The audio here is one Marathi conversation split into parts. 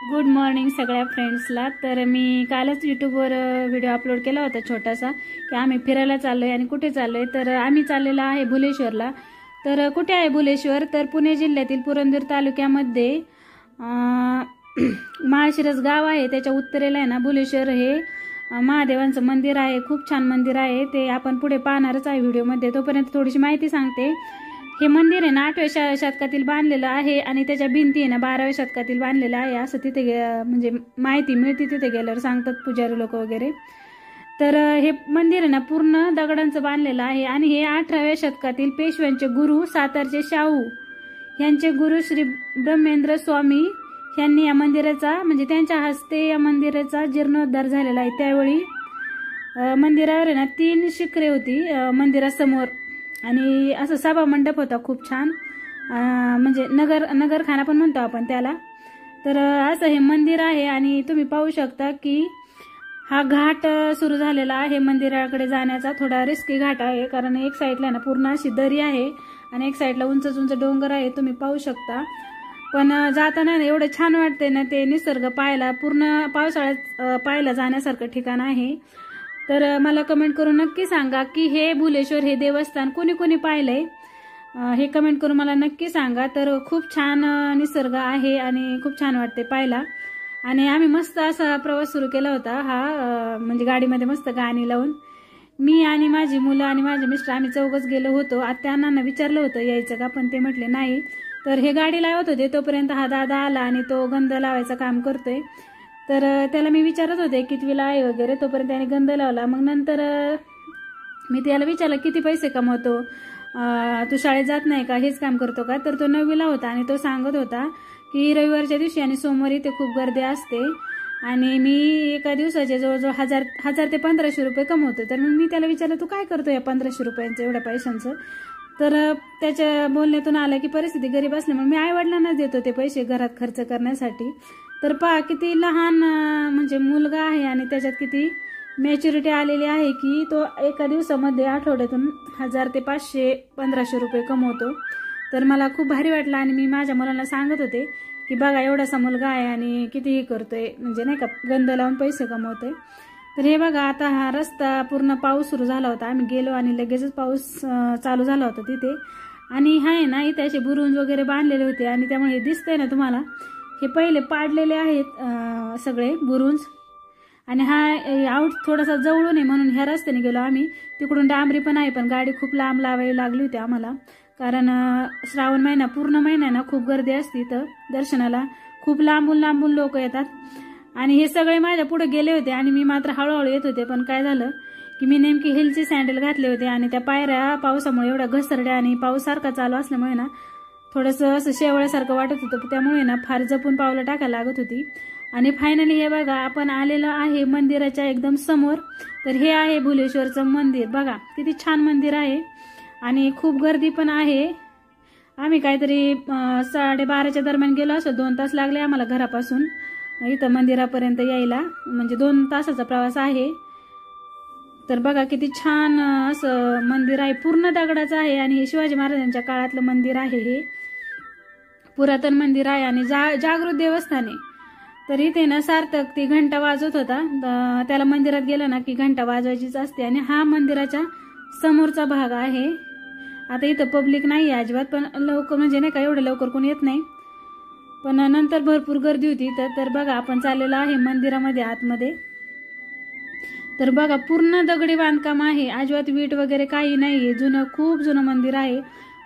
गुड मॉर्निंग सगळ्या फ्रेंड्सला। तर मी कालच यूट्यूबवर व्हिडिओ अपलोड केला होता छोटासा की आम्ही फिरायला चाललोय आणि कुठे चाललोय। तर आम्ही चाललेलो आहे भुलेश्वरला। तर कुठे आहे भुलेश्वर? तर पुणे जिल्ह्यातील पुरंदर तालुक्यामध्ये माळशिरस गाव आहे, त्याच्या उत्तरेला आहे ना भुलेश्वर हे महादेवांचं मंदिर आहे। खूप छान मंदिर आहे, ते आपण पुढे पाहणारच आहे व्हिडिओमध्ये। तोपर्यंत थोडीशी माहिती सांगते। हे मंदिर आहे ना 8व्या शतकातील बांधलेलं आहे आणि त्याच्या भिंती आहे ना 12व्या शतकातील बांधलेलं आहे, असं तिथे म्हणजे माहिती मिळते। तिथे गेल्यावर सांगतात पुजारी लोक वगैरे। तर हे मंदिर आहे ना पूर्ण दगडांचं बांधलेलं आहे आणि हे 18व्या शतकातील पेशव्यांचे गुरु सातारचे शाहू यांचे गुरु श्री ब्रह्मेंद्र स्वामी यांनी या मंदिराचा म्हणजे त्यांच्या हस्ते या मंदिराचा जीर्णोद्धार झालेला आहे। त्यावेळी मंदिरावर आहे ना 3 शिखरे होती मंदिरासमोर आणि असं सभा मंडप होता खूप छान, म्हणजे नगरखाना पण म्हणतो आपण त्याला। तर असं हे मंदिर आहे आणि तुम्ही पाहू शकता की हा घाट सुरू झालेला आहे मंदिराकडे जाण्याचा। थोडा रिस्की घाट आहे कारण एक साईडला ना पूर्ण अशी दरी आहे आणि एक साईडला उंच उंच डोंगर आहे, तुम्ही पाहू शकता। पण जाताना एवढं छान वाटते ना ते निसर्ग पाहायला, पूर्ण पावसाळ्यात पाहायला जाण्यासारखं ठिकाण आहे। तर मला कमेंट करून नक्की सांगा की हे भुलेश्वर हे देवस्थान कोणी कोणी पाहिलंय, हे कमेंट करून मला नक्की सांगा। तर खूप छान निसर्ग आहे आणि खूप छान वाटते पाहायला। आणि आम्ही मस्त असा प्रवास सुरू केला होता हा म्हणजे गाडीमध्ये मस्त गाणी लावून। मी आणि माझी मुलं आणि माझे मिस्टर आम्ही चौघच गेलो होतो। त्यांना विचारलं होतं यायचं का, पण ते म्हटले नाही। तर हे गाडी लावत होते तोपर्यंत हा दादा आला आणि तो गंध लावायचं काम करतोय। तर त्याला मी विचारत होते कितवीला आहे वगैरे, तोपर्यंत त्याने गंध लावला। मग नंतर मी त्याला विचारलं किती पैसे कमवतो, तू शाळेत जात नाही का, हेच काम करतो का? तर तो 9वीला होता आणि तो सांगत होता की रविवारच्या दिवशी आणि सोमवारी ते खूप गर्दी असते आणि मी एका दिवसाचे जवळजवळ 1000 ते 1500 रुपये कमवतो। तर मग मी त्याला विचारलं तू काय करतो या 1500 रुपयांचं एवढ्या पैशांचं? तर त्याच्या बोलण्यातून आलं की परिस्थिती गरीब असल्यामुळे मी आईवडिलांनाच देतो ते पैसे घरात खर्च करण्यासाठी। तर पहा किती लहान म्हणजे मुलगा आहे आणि त्याच्यात किती मॅच्युरिटी आलेली आहे की तो एका दिवसामध्ये आठवड्यातून 1000 ते 500-1500 रुपये कमवतो। तर मला खूप भारी वाटलं आणि मी माझ्या मुलांना सांगत होते की बघा एवढासा मुलगा आहे आणि कितीही करतोय, म्हणजे नाही का गंध लावून पैसे कमवतोय। तर हे बघा आता हा रस्ता पूर्ण पाऊस सुरू झाला होता, आम्ही गेलो आणि लगेचच पाऊस चालू झाला होता तिथे। आणि हा आहे ना इथे असे बुरुंज वगैरे बांधलेले होते आणि त्यामुळे हे दिसतंय ना तुम्हाला, हे पहिले पाडलेले आहेत सगळे बुरुंज। आणि हा आऊट थोडासा जवळून आहे म्हणून ह्या रस्त्याने गेलो आम्ही। तिकडून डांबरी पण आहे पण गाडी खूप लांब लावावी लागली होती आम्हाला, कारण श्रावण महिना पूर्ण महिना ना खूप गर्दी असते तर दर्शनाला, खूप लांबून लांबून लोक येतात। आणि हे सगळे माझ्या पुढे गेले होते आणि मी मात्र हळूहळू येत होते। पण काय झालं की मी नेमकी हिलचे सँडल घातले होते आणि त्या पायऱ्या पावसामुळे एवढ्या घसरड्या आणि पाऊस सारखा चालू असल्यामुळे ना थोडंसं असं शेवळ्यासारखं वाटत होतं, त्यामुळे ना फार जपून पावलं टाकायला लागत होती। आणि फायनली हे बघा आपण आलेलो आहे मंदिराच्या एकदम समोर। तर हे आहे भुलेश्वरचं मंदिर, बघा किती छान मंदिर आहे आणि खूप गर्दी पण आहे। आम्ही काहीतरी 12:30च्या दरम्यान गेलो असं 2 तास लागले आम्हाला घरापासून इथं मंदिरापर्यंत यायला, म्हणजे 2 तासाचा प्रवास आहे। तर बघा किती छान असं मंदिर आहे, पूर्ण दगडाचं आहे आणि हे शिवाजी महाराजांच्या काळातलं मंदिर आहे, हे पुरातन मंदिर आहे आणि जागृत देवस्थान आहे। तर इथे ना सार्थक ती घंटा वाजवत होता, त्याला मंदिरात गेलं ना की घंटा वाजवायचीच असते। आणि हा मंदिराच्या समोरचा भाग आहे। आता इथं पब्लिक नाही आहे अजिबात, पण लवकर म्हणजे नाही का एवढं लवकर कोणी येत नाही, पण नंतर भरपूर गर्दी होती। तर बघा आपण चाललेलो आहे मंदिरामध्ये आतमध्ये। तर बघा पूर्ण दगडी बांधकाम आहे, अजिबात वीट वगैरे काही नाहीये, खूप जुनं मंदिर आहे।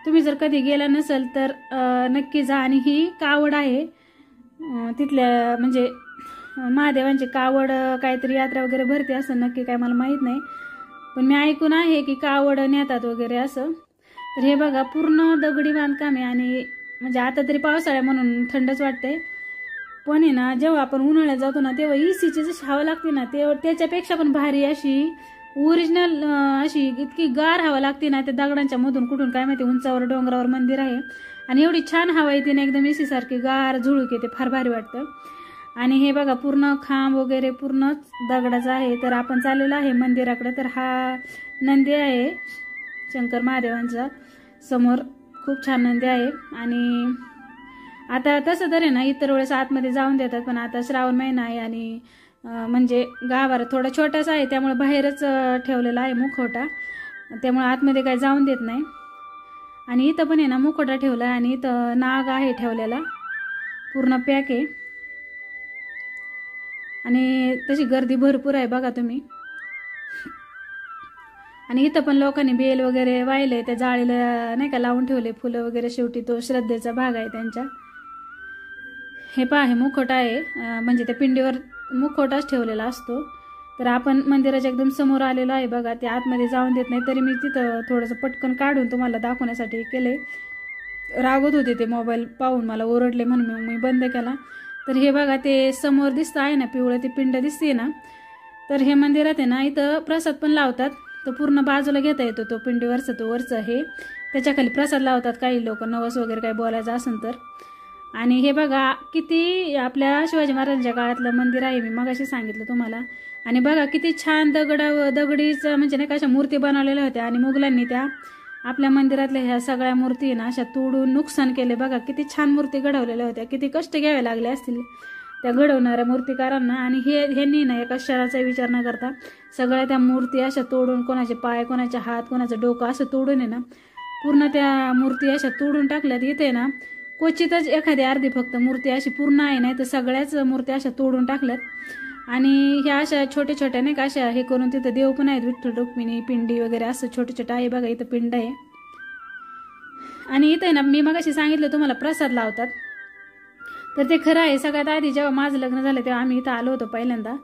तुम्ही जर कधी गेला नसेल तर नक्की जा। आणि ही कावड आहे तिथल्या, म्हणजे महादेवांची कावड काहीतरी यात्रा वगैरे भरते असं, नक्की काय मला माहित नाही, पण मी ऐकून आहे की कावड नेतात वगैरे असं। तर हे बघा पूर्ण दगडी बांधकाम आहे आणि म्हणजे आता तरी पावसाळ्या म्हणून थंडच वाटते, पण आहे ना जेव्हा आपण उन्हाळ्यात जातो ना तेव्हा एसीची जशी हवा लागते ना त्याच्यापेक्षा पण भारी अशी ओरिजिनल अशी इतकी गार हवा लागते ना, त्या दगडांच्या मधून कुठून काय माहिती उंचावर डोंगरावर मंदिर आहे आणि एवढी छान हवा येते ना, एकदम एसी सारखी गार झुळूक येते, फार भारी वाटतं। आणि हे बघा पूर्ण खांब वगैरे पूर्ण दगडाचं आहे। तर आपण चाललेलो आहे मंदिराकडे। तर हा नंदी आहे शंकर महादेवांचा, समोर खूप छान नंदी आहे आणि आता तसं तर आहे ना इतर वेळेस आतमध्ये जाऊन देतात, पण आता श्रावण महिना आहे आणि म्हणजे गाभारा थोडा छोटासा आहे त्यामुळे बाहेरच ठेवलेला आहे मुखवटा, त्यामुळे आतमध्ये काही जाऊन देत नाही. आणि इथं पण आहे ना मुखवटा ठेवला आणि इथं नाग आहे ठेवलेला, पूर्ण पॅक आहे. आणि तशी गर्दी भरपूर आहे बघा तुम्ही. आणि इथं पण लोकांनी बेल वगैरे वाहिले, त्या जाळीला नाही का लावून ठेवले फुलं वगैरे, शेवटी तो श्रद्धेचा भाग आहे त्यांच्या. हे पहा हे मुखवटा आहे, म्हणजे त्या पिंडीवर मुखवटाच ठेवलेला असतो. तर आपण मंदिराच्या एकदम समोर आलेलो आहे बघा, ते आतमध्ये जाऊन देत नाही, तरी मी तिथं थोडंसं पटकन काढून तुम्हाला दाखवण्यासाठी केले. रागवत होते ते मोबाईल पाहून, मला ओरडले म्हणून मी बंद केला. तर हे बघा ते समोर दिसतं आहे ना पिवळं, ती पिंड दिसते ना, तर हे मंदिरात आहे ना इथं प्रसाद पण लावतात. तो पूर्ण बाजूला घेता येतो, तो पिंडीवरचं तो वरचं हे, त्याच्याखाली प्रसाद लावतात काही लोक, नवस वगैरे काही बोलायचं असेल तर. आणि हे बघा किती आपल्या शिवाजी महाराजांच्या काळातलं मंदिर आहे, मी मगाशी सांगितलं तुम्हाला. आणि बघा किती छान दगडीचं म्हणजे नाही का अशा मूर्ती बनवलेल्या होत्या, आणि मुघलांनी त्या आपल्या मंदिरातल्या ह्या सगळ्या मूर्ती ना अशा तोडून नुकसान केले. बघा किती छान मूर्ती घडवलेल्या होत्या, किती कष्ट घ्यावे लागले असतील त्या घडवणाऱ्या मूर्तिकारांना. आणि ह्यांनी ना एका शहराचा विचार न करता सगळ्या त्या मूर्ती अशा तोडून, कोणाचे पाय, कोणाचे हात, कोणाचं डोकं असं तोडून आहे ना पूर्ण त्या मूर्ती अशा तोडून टाकल्यात. इथे ना क्वचितच एखादी अर्धी फक्त मूर्ती अशी पूर्ण आहे, नाही तर सगळ्याच मूर्ती अशा तोडून टाकल्यात. आणि ह्या अशा छोट्या छोट्या नाही का अशा हे करून तिथं देव पण आहेत, विठ्ठल रुक्मिणी पिंडी वगैरे असं छोटं छोटं आहे बघा, इथं पिंड आहे. आणि इथं ना मी मगाशी सांगितलं तुम्हाला प्रसाद लावतात, तर ते खरं आहे. सगळ्यात आधी जेव्हा माझं लग्न झालं तेव्हा आम्ही इथं आलो होतो पहिल्यांदा,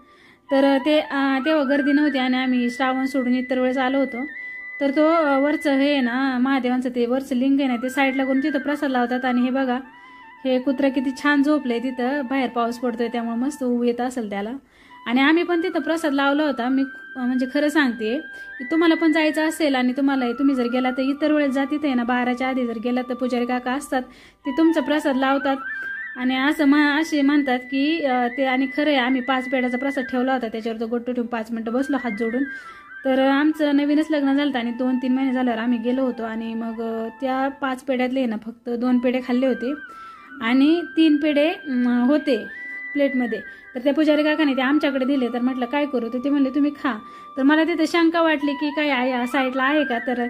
तर तेव्हा गर्दी नव्हती आणि आम्ही श्रावण सोडून इतर वेळेस आलो होतो. तर तो वरचं हे ना महादेवांचं ते वरचं लिंग आहे ना, ते साईडला करून तिथं प्रसाद लावतात. आणि हे बघा हे कुत्रा किती छान झोपलंय तिथं, बाहेर पाऊस पडतोय त्यामुळे मस्त ऊब येत असेल त्याला. आणि आम्ही पण तिथं प्रसाद लावला होता. मी म्हणजे खरं सांगते की तुम्हाला पण जायचं असेल आणि तुम्ही जर गेला तर इतर वेळेस जा, तिथे ना 12च्या आधी जर गेला तर पुजारी काका असतात, ते तुमचा प्रसाद लावतात. आणि असे म्हणतात की ते, आणि खरं आहे आम्ही 5 पेढ्याचा प्रसाद ठेवला होता, त्याच्यावर तो गोट्टू ठेवून 5 मिनिटं बसलो हात जोडून. तर आमचं नवीनच लग्न झालं आणि 2-3 महिने झाल्यावर आम्ही गेलो होतो. आणि मग त्या 5 पेढ्यातले ना फक्त 2 पेढे खाल्ले होते आणि 3 पेढे होते प्लेटमध्ये. तर त्या पुजारी काकाने ते आमच्याकडे दिले. तर म्हटलं काय करू, तर ते म्हणले तुम्ही खा. तर मला तिथे शंका वाटली की काय आहे साईडला आहे का, तर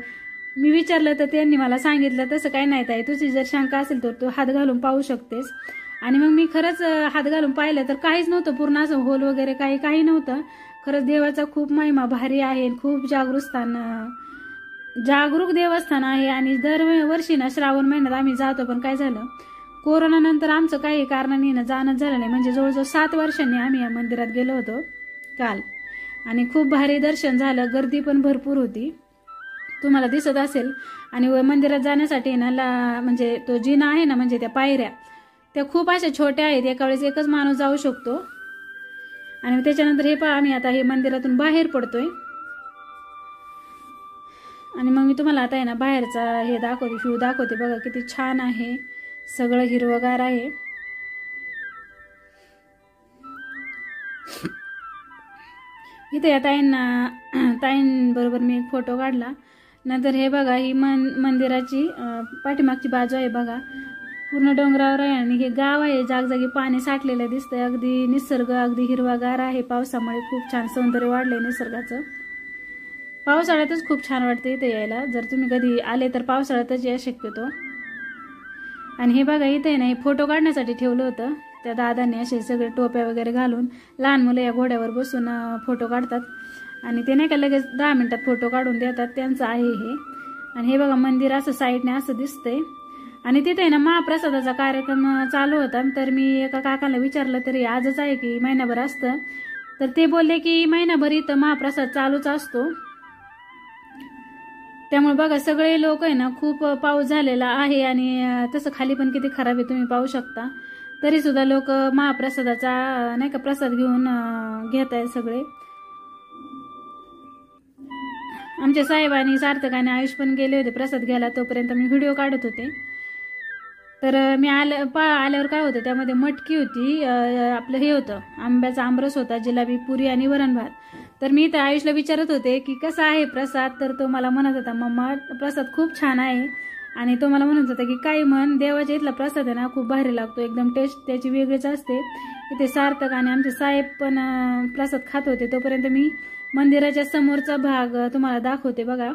मी विचारलं तर त्यांनी मला सांगितलं तसं काय नाही ताई, तुझी जर शंका असेल तर तू हात घालून पाहू शकतेस. आणि मग मी खरंच हात घालून पाहिलं तर काहीच नव्हतं, पूर्ण असं होल वगैरे काही नव्हतं. खरंच देवाचा खूप महिमा भारी आहे, खूप जागरूक देवस्थान आहे. आणि दरवर्षी ना श्रावण महिन्यात आम्ही जातो, पण काय झालं कोरोना नंतर आमचं काही कारणाने ना जाणंच झालं नाही. म्हणजे जवळजवळ 7 वर्षांनी आम्ही या मंदिरात गेलो होतो काल, आणि खूप भारी दर्शन झालं, गर्दी पण भरपूर होती, तुम्हाला दिसत असेल. आणि मंदिरात जाण्यासाठी ना म्हणजे तो जिना आहे ना, म्हणजे त्या पायऱ्या त्या खूप अशा छोट्या आहेत, एका वेळेस एकच माणूस जाऊ शकतो. आणि त्याच्यानंतर हे पहा आम्ही आता हे मंदिरातून बाहेर पडतोय. आणि मग मी तुम्हाला आता आहे ना बाहेरचा हे दाखवते, व्ह्यू दाखवते. बघा किती छान आहे, सगळं हिरवगार आहे. इथे या ताईंबरोबर मी एक फोटो काढला. नंतर हे बघा ही मंदिराची पाठीमागची बाजू आहे बघा, पूर्ण डोंगरावर आहे आणि हे गाव आहे, जागजागी पाणी साठलेलं दिसतंय. अगदी निसर्ग अगदी हिरवागार आहे, पावसामुळे खूप छान सौंदर्य वाढलंय निसर्गाचं. पावसाळ्यातच खूप छान वाटतं इथे यायला, जर तुम्ही कधी आले तर पावसाळ्यातच या शक्यतो. आणि हे बघा इथे ना हे फोटो काढण्यासाठी ठेवलं होतं, त्या दादांनी असे सगळे टोप्या वगैरे घालून लहान मुलं या घोड्यावर बसून फोटो काढतात. आणि ते नाही का लगेच 10 मिनिटात फोटो काढून देतात, त्यांचं आहे हे. आणि हे बघा मंदिर असं साईडने असं दिसतंय. आणि तिथे ना महाप्रसादाचा कार्यक्रम चालू होता. तर मी एका काकाला विचारलं तरी आजच आहे की महिनाभर असतं, तर ते बोलले की महिनाभर इथं महाप्रसाद चालूच असतो. त्यामुळे बघा सगळे लोक आहे ना, खूप पाऊस झालेला आहे आणि तसं खाली पण किती खराब आहे तुम्ही पाहू शकता, तरी सुद्धा लोक महाप्रसादाचा नाही का प्रसाद घेऊन घेत आहेत सगळे. आमच्या साहेबांनी सार्थकाने आयुष पण गेले होते प्रसाद घ्यायला, तोपर्यंत मी व्हिडिओ काढत होते. तर मी आल्यावर काय होतं, त्यामध्ये मटकी होती, आपलं हे होतं आंब्याचा आमरस होता, जिलेबी पुरी आणि वरण भात. तर मी तर आयुषला विचारत होते की कसा आहे प्रसाद, तर तो मला म्हणत होता मम्मा प्रसाद खूप छान आहे आणि तो मला म्हणत होता की काही म्हण, देवाच्या इथला प्रसाद आहे ना खूप भारी लागतो, एकदम टेस्ट त्याची वेगळीच असते. इथे सार्थक आणि आमचे साहेब पण प्रसाद खात होते. तोपर्यंत मी मंदिराच्या समोरचा भाग तुम्हाला दाखवते बघा.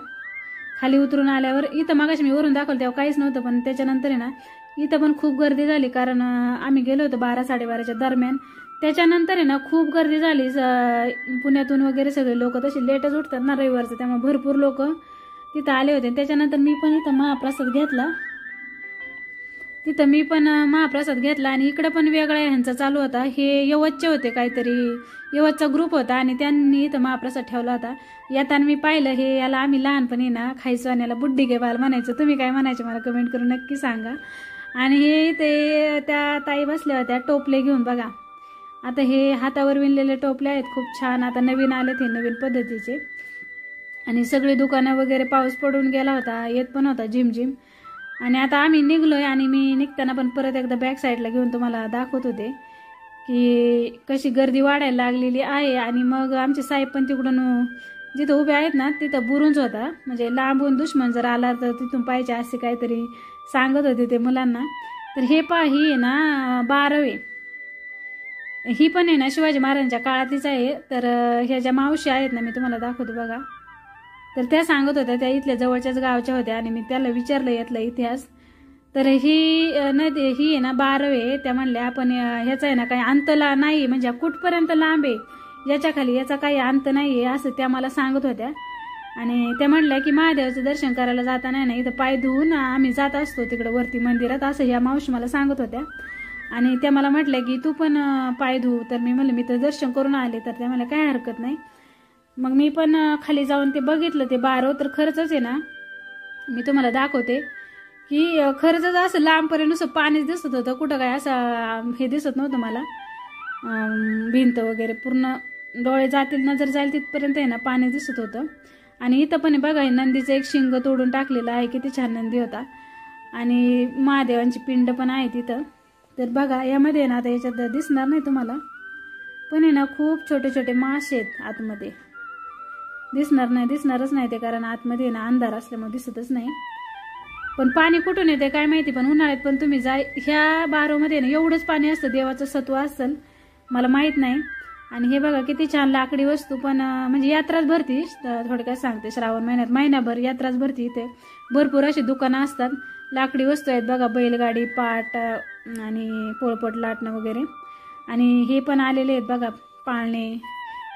खाली उतरून आल्यावर इथं मगाशी मी वरून दाखवलं तेव्हा काहीच नव्हतं, पण त्याच्यानंतर आहे ना इथं पण खूप गर्दी झाली, कारण आम्ही गेलो होतो 12-12:30च्या दरम्यान. त्याच्यानंतर आहे ना खूप गर्दी झाली. पुण्यातून वगैरे सगळे लोक तसे लेटच उठतात ना रविवारचं, त्यामुळे भरपूर लोक तिथं आले होते. त्याच्यानंतर मी पण इथं महाप्रसाद घेतला. आणि इकडं पण वेगळा ह्यांचा चालू होता. हे यवतचे होते, काहीतरी यवतचा ग्रुप होता आणि त्यांनी इथं महाप्रसाद ठेवला होता. येताना मी पाहिलं, हे याला आम्ही लहानपणी ना खायचो आणि याला बुड्डी गे बाल म्हणायचो. तुम्ही काय म्हणायचे मला कमेंट करून नक्की सांगा. आणि हे ते त्या ताई बसल्या होत्या टोपले घेऊन बघा. आता हे हातावर विणलेले टोपले आहेत, खूप छान. आता नवीन आलेत हे, नवीन पद्धतीचे. आणि सगळी दुकानं वगैरे, पाऊस पडून गेला होता, येत पण होता झिमझिम. आणि आता आम्ही निघलोय आणि मी निघताना पण परत एकदा बॅक साईडला घेऊन तुम्हाला दाखवत होते की कशी गर्दी वाढायला लागलेली आहे. आणि मग आमचे साहेब पण तिकडून जिथं उभे आहेत ना तिथं बुरुंज होता, म्हणजे लांबून दुश्मन जर आला तर तिथून पाहिजे असे काहीतरी सांगत होते ते मुलांना. तर हे ही आहे ना 12वे, ही पण आहे ना शिवाजी महाराजांच्या काळातलीच आहे. तर ह्या ज्या मावशी आहेत ना, मी तुम्हाला दाखवते बघा. तर त्या सांगत होत्या, त्या इथल्या जवळच्याच गावच्या होत्या आणि मी त्याला विचारलं यातला इतिहास. तर ही नदी ही आहे ना 12वे. त्या म्हणल्या आपण ह्याचा आहे ना काही अंतला नाही, म्हणजे कुठपर्यंत लांब आहे याच्या खाली याचा काही अंत नाही आहे असं त्या मला सांगत होत्या. आणि त्या म्हणल्या की महादेवाचं दर्शन करायला जाताना ना इथं पाय धुवून आम्ही जात असतो तिकडं वरती मंदिरात, असं ह्या मावशी मला सांगत होत्या. आणि त्या मला म्हटल्या की तू पण पाय धुवू. तर मी म्हणलं मी तर दर्शन करून आले. तर त्या मला काय हरकत नाही. मग मी पण खाली जाऊन ते बघितलं ते 12. तर खरंच आहे ना, मी तुम्हाला दाखवते की खरंच असं लांबपर्यंत नुसतं पाणीच दिसत होतं, कुठं काय असं हे दिसत नव्हतं मला, भिंत वगैरे. पूर्ण डोळे जातील, नजर जाईल तिथपर्यंत आहे ना पाणी दिसत होतं. आणि इथं पण बघा नंदीचं एक शिंग तोडून टाकलेलं आहे, किती छान नंदी होता. आणि महादेवांची पिंड पण आहे तिथं. तर बघा यामध्ये ना, आता याच्यात दिसणार नाही तुम्हाला, पण आहे ना खूप छोटे छोटे मासे आहेत आतमध्ये. दिसणारच नाही ते, कारण आतमध्ये ना अंधार असल्यामुळे दिसतच नाही. पण पाणी कुठून येते काय माहिती. पण उन्हाळ्यात पण तुम्ही ह्या 12मध्ये ना एवढंच पाणी असतं, देवाचं सत्व असेल, मला माहित नाही. आणि हे बघा किती छान लाकडी वस्तू पण, म्हणजे यात्राच भरती. थोडक्यात सांगते, श्रावण महिन्यात महिनाभर यात्राच भरती. इथे भरपूर अशी दुकानं असतात, लाकडी वस्तू आहेत बघा, बैलगाडी, पाट आणि पोळपट लाटणं वगैरे. आणि हे पण आलेले आहेत बघा पाळणे.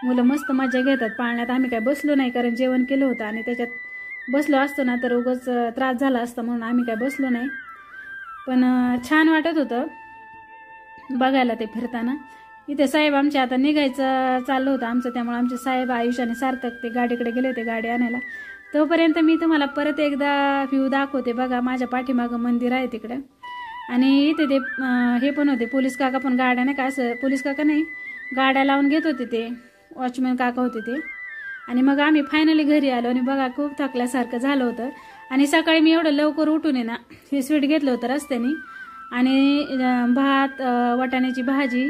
मुलं मस्त मजा घेतात पाळण्यात. आम्ही काय बसलो नाही, कारण जेवण केलं होतं आणि त्याच्यात बसलो असतो ना तर उगाच त्रास झाला असता, म्हणून आम्ही काय बसलो नाही. पण छान वाटत होतं बघायला ते फिरताना. इथे साहेब आमचे आता निघायचं चाललं होतं आमचं, त्यामुळे आमचे साहेब आयुष आणि सार्थक ते गाडीकडे गेले होते गाडी आणायला. तोपर्यंत मी तुम्हाला परत एकदा व्ह्यू दाखवते बघा. माझ्या पाठीमागं मंदिर आहे तिकडे. आणि इथे ते हे पण होते पोलीस काका पण, गाड्या नाही का असं, पोलीस काका नाही गाड्या लावून घेत होते, ते वॉचमॅन काका होते ते. आणि मग आम्ही फायनली घरी आलो आणि बघा खूप थकल्यासारखं झालं होतं. आणि सकाळी मी एवढं लवकर उठून आहे ना हे स्वीट घेतलं होतं रस्त्याने, आणि भात, वाटाण्याची भाजी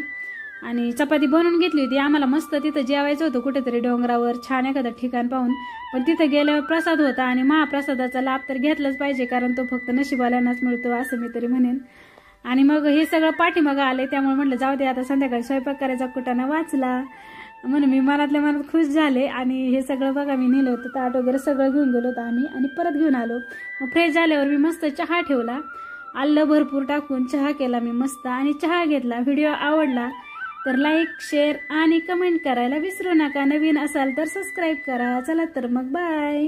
आणि चपाती बनवून घेतली होती. आम्हाला मस्त तिथं जेवायचं होतं कुठेतरी डोंगरावर, छान एखादं ठिकाण पाहून. पण तिथं गेल्यावर प्रसाद होता आणि महाप्रसादाचा लाभ तर घेतलाच पाहिजे, कारण तो फक्त नशिबाल्यांनाच मिळतो असं मी तरी म्हणेन. आणि मग हे सगळं पाठीमागं आले, त्यामुळे म्हटलं जाऊ दे आता संध्याकाळी स्वयंपाक करायचा कुटाणा वाचला, म्हणून मी मनातल्या मनात खुश झाले. आणि हे सगळं बघा मी नेलं होतं, ताट वगैरे सगळं घेऊन गेलो होतं आम्ही. आणि परत घेऊन आलो. मग फ्रेश झाल्यावर मी मस्त चहा ठेवला, आलं भरपूर टाकून चहा केला मी मस्त आणि चहा घेतला. व्हिडिओ आवडला तर लाईक, शेअर आणि कमेंट करायला विसरू नका. नवीन असाल तर सबस्क्राईब करा. चला तर मग बाय.